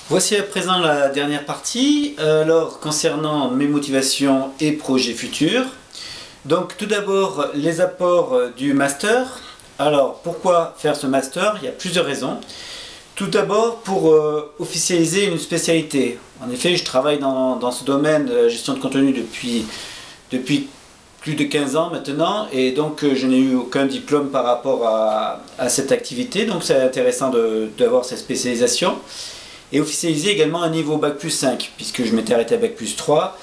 Voici à présent la dernière partie, alors concernant mes motivations et projets futurs. Donc tout d'abord les apports du master. Alors pourquoi faire ce master? Il y a plusieurs raisons. Tout d'abord pour officialiser une spécialité. En effet, je travaille dans ce domaine de la gestion de contenu depuis plus de 15 ans maintenant, et donc je n'ai eu aucun diplôme par rapport à cette activité, donc c'est intéressant d'avoir cette spécialisation. Et officialiser également un niveau Bac plus 5, puisque je m'étais arrêté à Bac plus 3.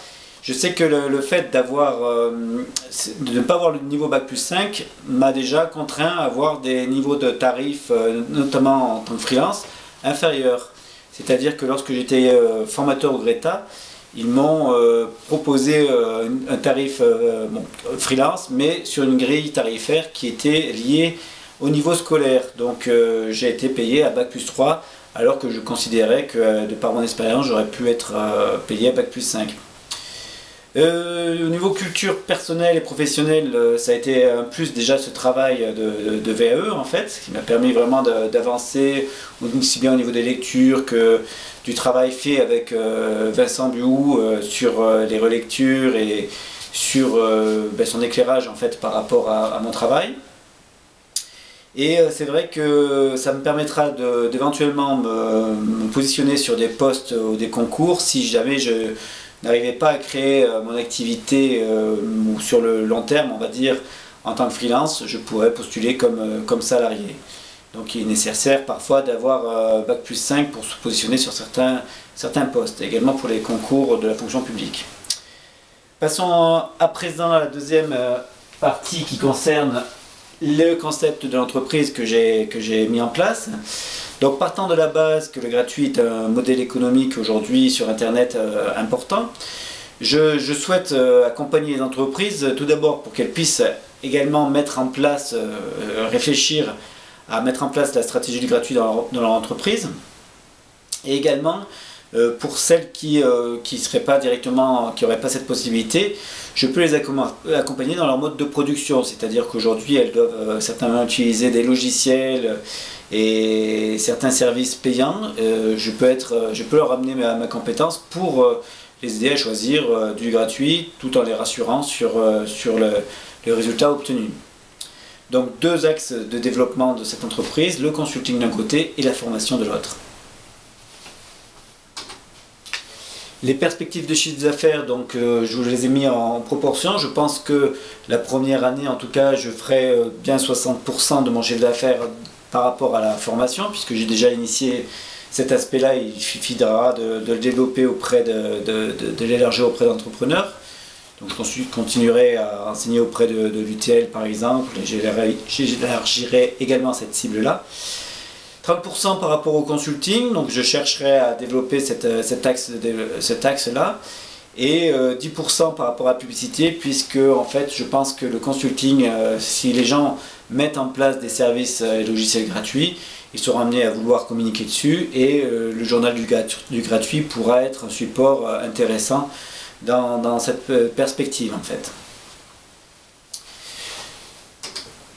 Je sais que le fait de ne pas avoir le niveau Bac plus 5 m'a déjà contraint à avoir des niveaux de tarifs, notamment en tant que freelance, inférieurs. C'est-à-dire que lorsque j'étais formateur au Greta, ils m'ont proposé un tarif freelance, mais sur une grille tarifaire qui était liée au niveau scolaire. Donc j'ai été payé à Bac plus 3, alors que je considérais que, de par mon expérience, j'aurais pu être payé à Bac plus 5. Au niveau culture personnelle et professionnelle, ça a été un plus déjà ce travail de VAE en fait, qui m'a permis vraiment d'avancer aussi bien au niveau des lectures que du travail fait avec Vincent Buhou sur les relectures et sur son éclairage en fait par rapport à mon travail. Et c'est vrai que ça me permettra d'éventuellement me positionner sur des postes ou des concours si jamais je n'arrivais pas à créer mon activité ou sur le long terme, on va dire, en tant que freelance, je pourrais postuler comme salarié. Donc il est nécessaire parfois d'avoir Bac plus 5 pour se positionner sur certains postes, également pour les concours de la fonction publique. Passons à présent à la deuxième partie qui concerne le concept de l'entreprise que j'ai mis en place. Donc partant de la base que le gratuit est un modèle économique aujourd'hui sur internet important, je souhaite accompagner les entreprises tout d'abord pour qu'elles puissent également mettre en place, réfléchir à mettre en place la stratégie du gratuit dans leur entreprise, et également pour celles qui seraient pas directement, qui n'auraient pas cette possibilité, je peux les accompagner dans leur mode de production, c'est-à-dire qu'aujourd'hui elles doivent certainement utiliser des logiciels et certains services payants. Je peux leur amener ma compétence pour les aider à choisir du gratuit tout en les rassurant sur le résultat obtenu. Donc deux axes de développement de cette entreprise, le consulting d'un côté et la formation de l'autre. Les perspectives de chiffre d'affaires, donc je vous les ai mis en proportion. Je pense que la première année, en tout cas, je ferai bien 60% de mon chiffre d'affaires par rapport à la formation, puisque j'ai déjà initié cet aspect-là. Il suffira de le développer de l'élargir auprès d'entrepreneurs. Donc je continuerai à enseigner auprès de l'UTL par exemple, et j'élargirai également cette cible-là. 30% par rapport au consulting, donc je chercherai à développer cet axe-là, et 10% par rapport à la publicité, puisque en fait je pense que le consulting, si les gens mettent en place des services et logiciels gratuits, ils seront amenés à vouloir communiquer dessus, et le journal du gratuit pourra être un support intéressant dans cette perspective en fait.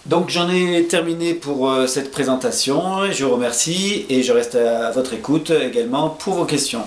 Donc j'en ai terminé pour cette présentation, je vous remercie et je reste à votre écoute également pour vos questions.